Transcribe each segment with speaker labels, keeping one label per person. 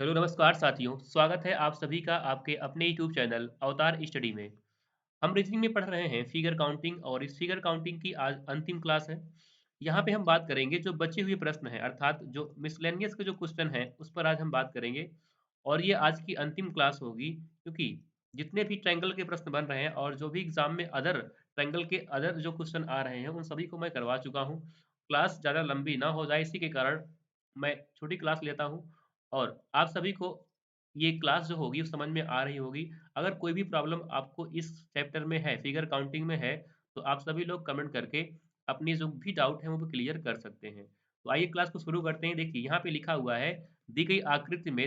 Speaker 1: Hello नमस्कार साथियों, स्वागत है आप सभी का आपके अपने यूट्यूब चैनल अवतार स्टडी में। हम रीजनिंग में पढ़ रहे हैं फिगर काउंटिंग और इस फिगर काउंटिंग की आज अंतिम क्लास है। यहाँ पे हम बात करेंगे जो बचे हुए प्रश्न हैं अर्थात जो मिसलेनियस के जो क्वेश्चन हैं उस पर आज हम बात करेंगे। और ये आज की अंतिम क्लास होगी क्योंकि जितने भी ट्रायंगल के प्रश्न बन रहे हैं और जो भी एग्जाम में अदर ट्रायंगल के अदर जो क्वेश्चन आ रहे हैं उन सभी को मैं करवा चुका हूँ। क्लास ज़्यादा लंबी ना हो जाए इसी के कारण मैं छोटी क्लास लेता हूँ और आप सभी को ये क्लास जो होगी वो समझ में आ रही होगी। अगर कोई भी प्रॉब्लम आपको इस चैप्टर में है, फिगर काउंटिंग में है, तो आप सभी लोग कमेंट करके अपनी जो भी डाउट है वो क्लियर कर सकते हैं। तो आइए क्लास को शुरू करते हैं। देखिए यहाँ पे लिखा हुआ है, दी गई आकृति में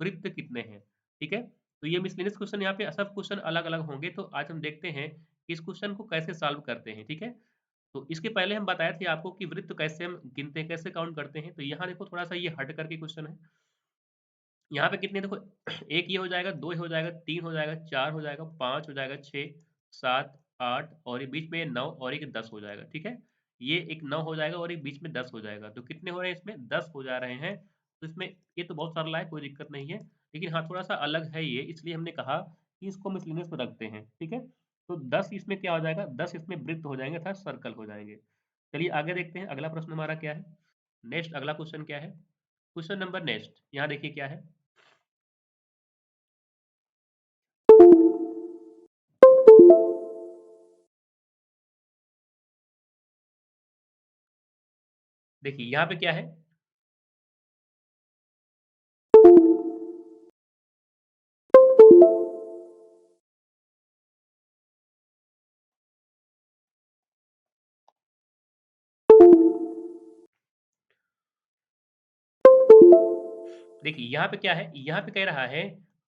Speaker 1: वृत्त कितने हैं? ठीक है? तो ये मिसलेनियस क्वेश्चन यहाँ पे सब क्वेश्चन अलग-अलग होंगे, तो आज हम देखते हैं कि इस क्वेश्चन को कैसे सॉल्व करते हैं, ठीक है? तो इसके पहले हम बताए थे आपको कि वृत्त कैसे हम गिनते हैं, कैसे काउंट करते हैं। तो यहाँ देखो थोड़ा-सा ये हट करके क्वेश्चन है। यहाँ पे कितने देखो 1 ये हो जाएगा, 2 ये हो जाएगा, 3 हो जाएगा, 4 हो जाएगा, 5 हो जाएगा, 6, 7, 8 और ये बीच में 9 और एक 10 हो जाएगा, ठीक है? ये एक 9 हो जाएगा और एक बीच में 10 हो जाएगा। तो कितने हो रहे हैं इसमें? 10 हो जा रहे हैं। तो इसमें ये तो बहुत सरल है, कोई दिक्कत नहीं है। लेकिन हाँ, थोड़ा-सा अलग है ये, इसलिए हमने कहा कि इसको मिसलेनियस में रखते हैं, ठीक है? तो 10 इसमें क्या हो जाएगा? 10 इसमें वृत्त हो जाएँगे अर्थात सर्कल हो जाएँगे। चलिए आगे देखते हैं, अगला प्रश्न हमारा क्या है? नेक्स्ट अगला क्वेश्चन क्या है? क्वेश्चन नंबर नेक्स्ट यहाँ देखिए क्या है? देखिए यहाँ पे क्या है? देखिए यहाँ पे क्या है? यहाँ पे कह रहा है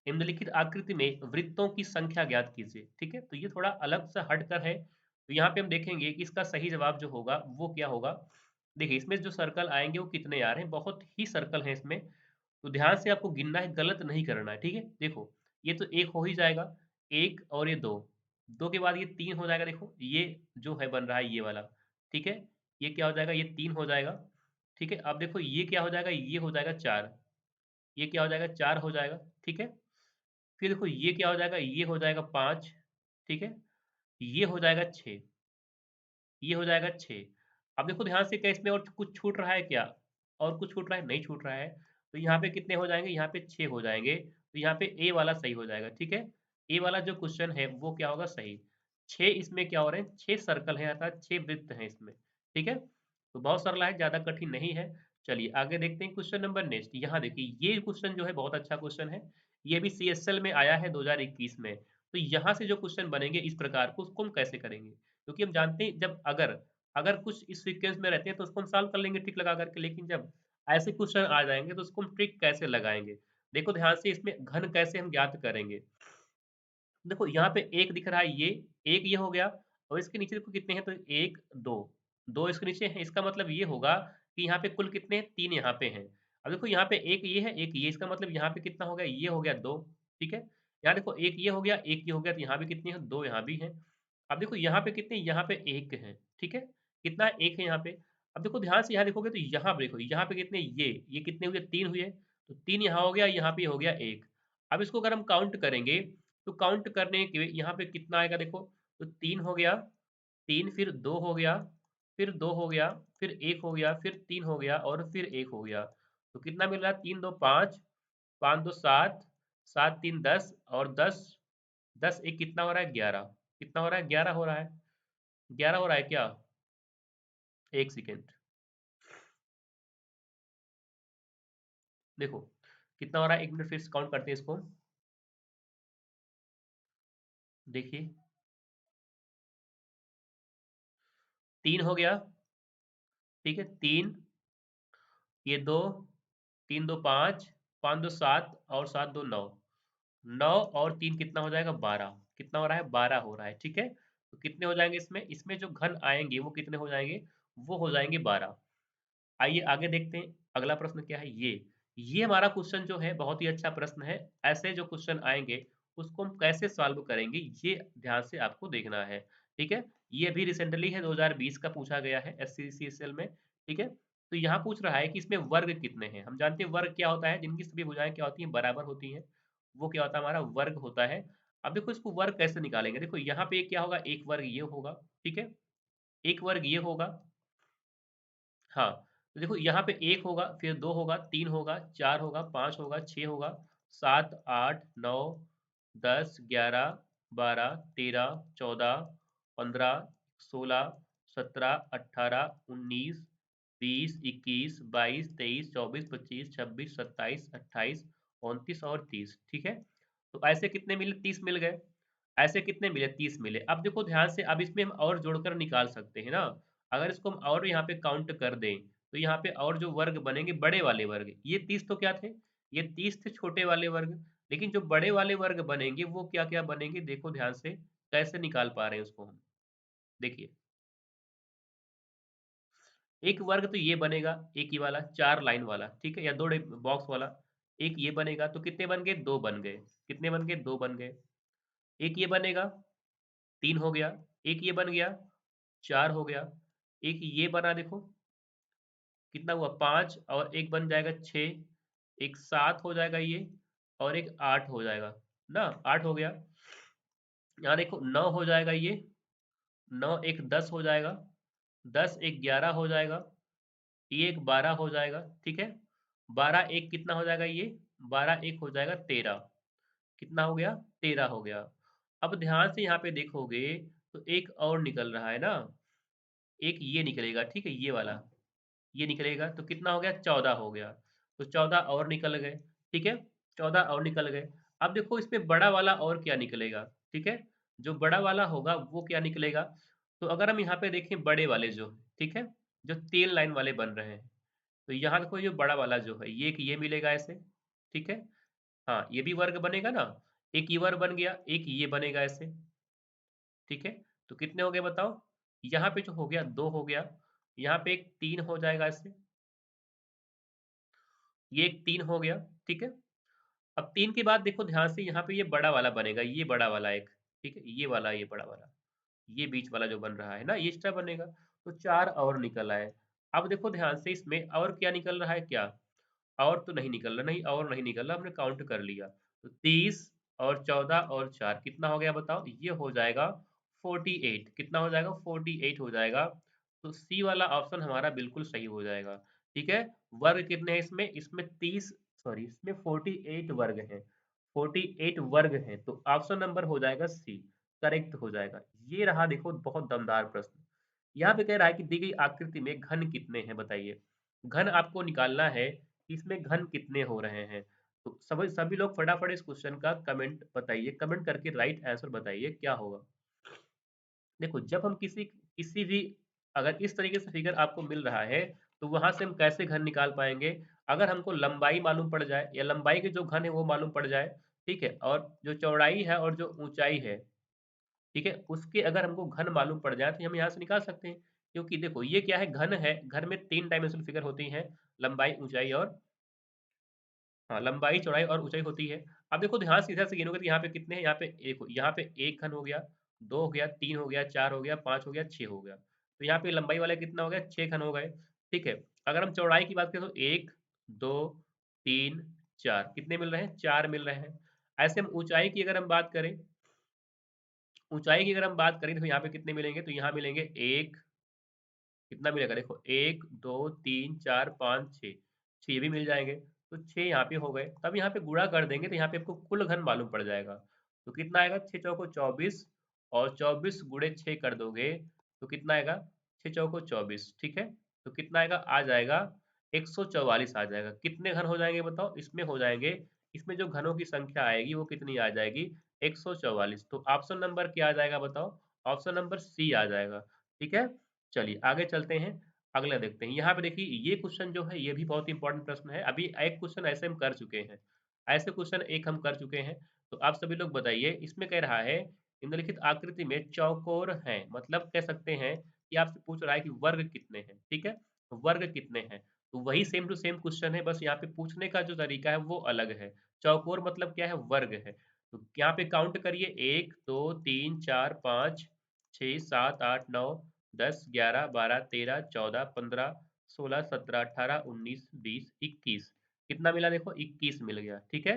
Speaker 1: निम्नलिखित आकृति में वृत्तों की संख्या ज्ञात कीजिए, ठीक है? तो ये थोड़ा अलग सा हटकर है। तो यहाँ पे हम देखेंगे कि इसका सही जवाब जो होगा वो क्या होगा? देखिए इसमें जो सर्कल आएँगे वो कितने आ रहे हैं? बहुत ही सर्कल हैं इसमें। तो ध्यान से आपको गिनना है, गलत नहीं करना है, ठीक है? देखो ये तो 1 हो ही जाएगा, 1 और ये 2, 2 के बाद ये 3 हो जाएगा देखो, ये जो है बन रहा है ये वाला, ठीक है? ये क्या हो जाएगा? ये 3 हो जाएगा, ठीक है? अब देखो ये क्या हो जाएगा? ये हो जाएगा 4, ये क्या हो जाएगा? 4 हो जाएगा, ठीक है? फिर देखो ये क्या हो जाएगा? ये हो जाएगा 5, ठीक है? ये हो जाएगा 6, ये हो जाएगा 6। अब देखो ध्यान से क्या इसमें और कुछ छूट रहा है क्या? और कुछ छूट रहा है? नहीं छूट रहा है। तो यहाँ पे कितने हो जाएँगे? यहाँ पे 6 हो जाएँगे। तो यहाँ पे ए वाला सही हो जाएगा, ठीक है? ए वाला जो क्वेश्चन है वो क्या होगा? सही। 6 इसमें क्या हो रहे हैं? 6 सर्कल हैं अर्थात 6 वृत्त हैं इसमें, ठीक है? तो बहुत सरल है, ज़्यादा कठिन नहीं है। चलिए आगे देखते हैं क्वेश्चन नंबर नेक्स्ट। यहाँ देखिए ये क्वेश्चन जो है बहुत अच्छा क्वेश्चन है। ये भी सीएसएल में आया है 2021 में। तो यहाँ से जो क्वेश्चन बनेंगे इस प्रकार को उसको हम कैसे करेंगे? क्योंकि हम जानते हैं जब अगर अगर कुछ इस सीक्वेंस में रहते हैं तो उसको हम सॉल्व कर लेंगे ट्रिक लगा करके, लेकिन जब ऐसे क्वेश्चन आ जाएँगे तो उसको हम ट्रिक कैसे लगाएँगे? देखो ध्यान से इसमें घन कैसे हम ज्ञात करेंगे? देखो यहाँ पे 1 दिख रहा है ये, 1 ये हो गया और इसके नीचे देखो कितने हैं तो 1, 2, 2 इसके नीचे हैं, इसका मतलब ये होगा कि यहाँ पे कुल कितने हैं 3 यहाँ पे हैं। अब देखो यहाँ पे 1 ये है, 1 ये, इसका मतलब यहाँ पे कितना हो गया? ये हो गया 2, ठीक है? यहाँ देखो 1 ये हो गया, 1 ये हो गया तो यहाँ पे कितने हैं? 2 यहाँ भी हैं। अब देखो यहाँ पे कितने? यहाँ पे 1 है, ठीक है? कितना है? 1 है यहाँ पे। अब देखो ध्यान से यहाँ देखोगे तो यहाँ पे देखो, यहाँ पे कितने? ये कितने हुए? 3 हुए, तो 3 यहाँ हो गया, यहाँ पे हो गया 1। अब इसको अगर हम काउंट करेंगे तो काउंट करने के यहाँ पे कितना आएगा देखो, तो 3 हो गया, 3 फिर 2 हो गया, फिर 2 हो गया, फिर 1 हो गया, फिर 3 हो गया और फिर 1 हो गया। तो कितना मिल रहा है? 3 2 5, 5 2 7, 7 3 10 और 10, 10 1 कितना हो रहा है? 11। कितना हो रहा है? 11 हो रहा है। 11 हो रहा है क्या? 1 सेकंड। देखो, कितना हो रहा है? 1 मिनट फिर से काउंट करते हैं इसको। देखिए, 3 हो गया, ठीक है? 3 ये 2, 3 2 5, 5 2 7 और 7 2 9। 9 और 3 कितना हो जाएगा? 12। कितना हो रहा है? 12 हो रहा है, ठीक है? तो कितने हो जाएँगे इसमें? इसमें जो घन आएँगे वो कितने हो जाएँगे? वो हो जाएँगे 12। आइए आगे देखते हैं, अगला प्रश्न क्या है? ये हमारा क्वेश्चन जो है बहुत ही अच्छा प्रश्न है। ऐसे जो क्वेश्चन आएँगे उसको हम कैसे सॉल्व करेंगे ये ध्यान से आपको देखना है, ठीक है? ये अभी रिसेंटली है 2020 का पूछा गया है एससीसीएसएल में, ठीक है? तो यहाँ पूछ रहा है कि इसमें वर्ग कितने हैं। हम जानते हैं वर्ग क्या होता है, जिनकी सभी भुजाएं क्या होती हैं, बराबर होती हैं, वो क्या होता है, हमारा वर्ग होता है। अब देखो इसको वर्ग कैसे निकालेंगे, देखो यहाँ पे क्या होगा, एक वर्ग ये होगा, ठीक है, एक वर्ग ये होगा, हाँ, तो देखो यहाँ पे 1 होगा, फिर 2 होगा, 3 होगा, 4 होगा, 5 होगा, 6 होगा, 7, 8, 9, 10, 11, 12, 13, 14, 15, 16, 17, 18, 19, 20, 21, 22, 23, 24, 25, 26, 27, 28, 29 और 30, ठीक है। तो ऐसे कितने मिले, 30 मिल गए। ऐसे कितने मिले, 30 मिले। अब देखो ध्यान से, अब इसमें हम और जोड़कर निकाल सकते हैं ना। अगर इसको हम और यहाँ पे काउंट कर दें, तो यहाँ पे और जो वर्ग बनेंगे, बड़े वाले वर्ग, ये 30 तो क्या थे, ये 30 थे छोटे वाले वर्ग। लेकिन जो बड़े वाले वर्ग बनेंगे वो क्या क्या बनेंगे, देखो ध्यान से, कैसे निकाल पा रहे हैं उसको हम, देखिए। एक वर्ग तो ये बनेगा, एक ही वाला 4 लाइन वाला, ठीक है, या दो बॉक्स वाला। एक ये बनेगा, तो कितने बन गए, 2 बन गए। कितने बन गए, 2 बन गए। एक ये बनेगा, 3 हो गया। एक ये बन गया, 4 हो गया। एक ये बना, देखो कितना हुआ, 5, और एक बन जाएगा 6, एक 7 हो जाएगा ये, और एक 8 हो जाएगा ना, 8 हो गया। यहाँ देखो 9 हो जाएगा ये, 9 एक 10 हो जाएगा, 10 एक 11 हो जाएगा, ये एक 12 हो जाएगा, ठीक है। 12 एक कितना हो जाएगा ये, 12 एक हो जाएगा 13। कितना हो गया, 13 हो गया। अब ध्यान से यहाँ पे देखोगे, तो एक और निकल रहा है ना, एक ये निकलेगा, ठीक है, ये वाला, ये निकलेगा, तो कितना हो गया, 14 हो गया। तो 14 और निकल गए, ठीक है, 14 और निकल गए। अब देखो इसमें बड़ा वाला और क्या निकलेगा, ठीक है, जो बड़ा वाला होगा वो क्या निकलेगा। तो अगर हम यहाँ पे देखें बड़े वाले जो, ठीक है, जो 3 लाइन वाले बन रहे हैं, तो यहाँ देखो ये बड़ा वाला जो है, ये एक ये मिलेगा ऐसे, ठीक है, हाँ, ये भी वर्ग बनेगा ना, एक ये वर्ग बन गया, एक ये बनेगा ऐसे, ठीक है। तो कितने हो गए बताओ, यहाँ पे जो हो गया 2 हो गया, यहाँ पे एक 3 हो जाएगा ऐसे, ये एक 3 हो गया, ठीक है। अब 3 के बाद देखो ध्यान से, यहाँ पे ये बड़ा वाला बनेगा, ये बड़ा वाला एक, ठीक है, ये वाला, ये बड़ा वाला, ये बीच वाला जो बन रहा है ना, ये एक्स्ट्रा बनेगा। तो 4 और निकल आए। अब देखो ध्यान से, इसमें और क्या निकल रहा है क्या, और तो नहीं निकल रहा, नहीं और नहीं निकल रहा, हमने काउंट कर लिया। तो 30 और 14 और 4 कितना हो गया बताओ, ये हो जाएगा 48। कितना हो जाएगा, 48 हो जाएगा। तो सी वाला ऑप्शन हमारा बिल्कुल सही हो जाएगा, ठीक है। वर्ग कितने हैं इसमें, इसमें 30, सॉरी, इसमें 48 वर्ग हैं, 48 वर्ग हैं, तो ऑप्शन नंबर हो जाएगा सी, करेक्ट हो जाएगा। ये रहा देखो बहुत दमदार प्रश्न। यहाँ पे कह रहा है कि दी गई आकृति में घन कितने हैं, बताइए। घन आपको निकालना है कि इसमें घन कितने हो रहे हैं। तो सभी सभी लोग फटाफट इस क्वेश्चन का कमेंट बताइए, कमेंट करके राइट आंसर बताइए क्या होगा। देखो जब हम किसी किसी भी, अगर इस तरीके से फिगर आपको मिल रहा है, तो वहां से हम कैसे घन निकाल पाएंगे। अगर हमको लंबाई मालूम पड़ जाए, या लंबाई के जो घन है वो मालूम पड़ जाए, ठीक है, और जो चौड़ाई है और जो ऊंचाई है, ठीक है, उसके अगर हमको घन मालूम पड़ जाए, तो हम यहाँ से निकाल सकते हैं। क्योंकि देखो ये क्या है, घन है, घन में 3 डायमेंशनल फिगर होती हैं, लंबाई, ऊंचाई और, हाँ, लंबाई, चौड़ाई और ऊंचाई होती है। अब देखो ध्यान से इधर से गिनोगे, तो यहाँ पे कितने हैं, यहाँ पे एक, यहाँ पे एक घन हो गया, 2 हो गया, 3 हो गया, 4 हो गया, 5 हो गया, 6 हो गया। तो यहाँ पे लंबाई वाला कितना हो गया, 6 घन हो गए, ठीक है। अगर हम चौड़ाई की बात करें, तो 1, 2, 3, 4 कितने मिल रहे हैं, 4 मिल रहे हैं। ऐसे हम ऊंचाई की अगर हम बात करें, ऊंचाई की अगर हम बात करें, तो यहाँ पे कितने मिलेंगे, तो यहाँ मिलेंगे एक, कितना मिलेगा देखो, 1, 2, 3, 4, 5, 6, 6 भी मिल जाएंगे। तो 6 यहाँ पे हो गए, तब यहाँ पे गुणा कर देंगे, तो यहाँ पे आपको कुल घन मालूम पड़ जाएगा। तो कितना आएगा, 6 चौको 24, और 24 गुणे 6 कर दोगे, तो कितना आएगा, 6 चौको 24, ठीक है। तो कितना आएगा, आ जाएगा 144 आ जाएगा। कितने घन हो जाएंगे बताओ, इसमें हो जाएंगे, इसमें जो घनों की संख्या आएगी वो कितनी आ जाएगी, 144। तो ऑप्शन नंबर क्या आ जाएगा बताओ, ऑप्शन नंबर सी आ जाएगा, ठीक है। चलिए आगे चलते हैं, अगला देखते हैं। यहाँ पे देखिए ये क्वेश्चन जो है, ये भी बहुत इंपॉर्टेंट प्रश्न है। अभी एक क्वेश्चन ऐसे हम कर चुके हैं, ऐसे क्वेश्चन एक हम कर चुके हैं। तो आप सभी लोग बताइए, इसमें कह रहा है निम्नलिखित आकृति में चौकोर है, मतलब कह सकते हैं कि आपसे पूछ रहा है कि वर्ग कितने हैं, ठीक है, वर्ग कितने हैं। तो वही सेम टू सेम क्वेश्चन है, बस यहाँ पे पूछने का जो तरीका है वो अलग है। चौकोर मतलब क्या है, वर्ग है। तो यहाँ पे काउंट करिए, 1, 2, 3, 4, 5, 6, 7, 8, 9, 10, 11, 12, 13, 14, 15, 16, 17, 18, 19, 20, 21। कितना मिला देखो, 21 मिल गया, ठीक है।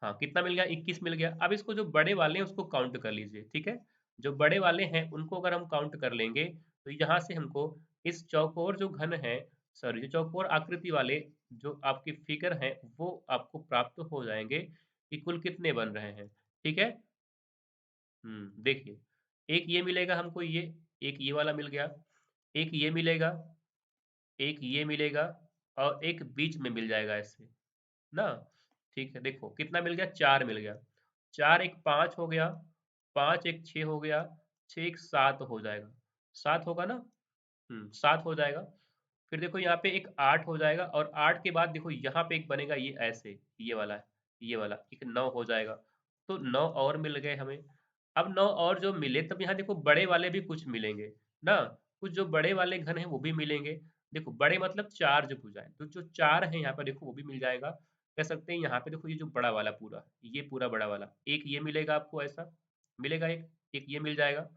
Speaker 1: हाँ, कितना मिल गया, 21 मिल गया। अब इसको जो बड़े वाले हैं उसको काउंट कर लीजिए, ठीक है। जो बड़े वाले हैं उनको अगर हम काउंट कर लेंगे तो यहाँ से हमको इस चौकोर जो घन है, सॉरी, जो चौकोर आकृति वाले जो आपके फिगर हैं वो आपको प्राप्त हो जाएंगे कि कुल कितने बन रहे हैं, ठीक है। देखिए, एक ये मिलेगा हमको, ये एक ये वाला मिल गया, एक ये मिलेगा, एक ये मिलेगा, और एक बीच में मिल जाएगा ऐसे ना। ठीक है, देखो कितना मिल गया, 4 मिल गया। 4 एक 5 हो गया, 5 एक 6 हो गया, 6 एक 7 हो जाएगा, 7 होगा ना। 7 हो जाएगा। फिर देखो यहाँ पे एक 8 हो जाएगा, और 8 के बाद देखो यहाँ पे एक बनेगा ये ऐसे, ये वाला है, ये वाला एक 9 हो जाएगा। तो 9 और मिल गए हमें। अब 9 और जो मिले, तब यहाँ देखो बड़े वाले भी कुछ मिलेंगे ना, कुछ जो बड़े वाले घन हैं वो भी मिलेंगे। देखो बड़े मतलब 4 जो भुजाएं, तो जो 4 है यहाँ पर देखो वो भी मिल जाएगा। कह सकते हैं यहाँ पे देखो ये जो बड़ा वाला पूरा, ये पूरा बड़ा वाला एक ये मिलेगा आपको, ऐसा मिलेगा एक, एक ये मिल जाएगा,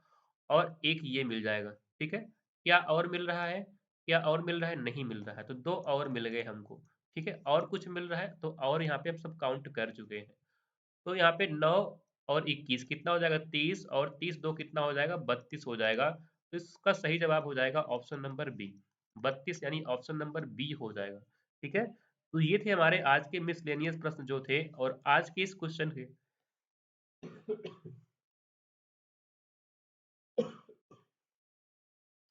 Speaker 1: और एक ये मिल जाएगा, ठीक है। क्या और मिल रहा है, क्या और मिल रहा है, नहीं मिल रहा है, तो 2 और मिल गए हमको, ठीक है। और कुछ मिल रहा है तो और यहाँ पे हम सब काउंट कर चुके हैं। तो यहाँ पे 9 और 21 कितना हो जाएगा, 30, और 30 दो कितना हो जाएगा, 32 हो जाएगा। तो इसका सही जवाब हो जाएगा ऑप्शन नंबर बी, 32, यानी ऑप्शन नंबर बी हो जाएगा, ठीक है। तो ये थे हमारे आज के मिसलेनियस प्रश्न जो थे, और आज के इस क्वेश्चन के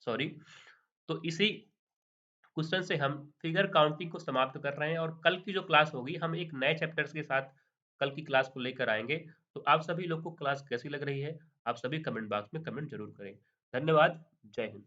Speaker 1: सॉरी। तो इसी क्वेश्चन से हम फिगर काउंटिंग को समाप्त कर रहे हैं, और कल की जो क्लास होगी हम एक नए चैप्टर्स के साथ कल की क्लास को लेकर आएंगे। तो आप सभी लोग को क्लास कैसी लग रही है, आप सभी कमेंट बॉक्स में कमेंट जरूर करें। धन्यवाद। जय हिंद।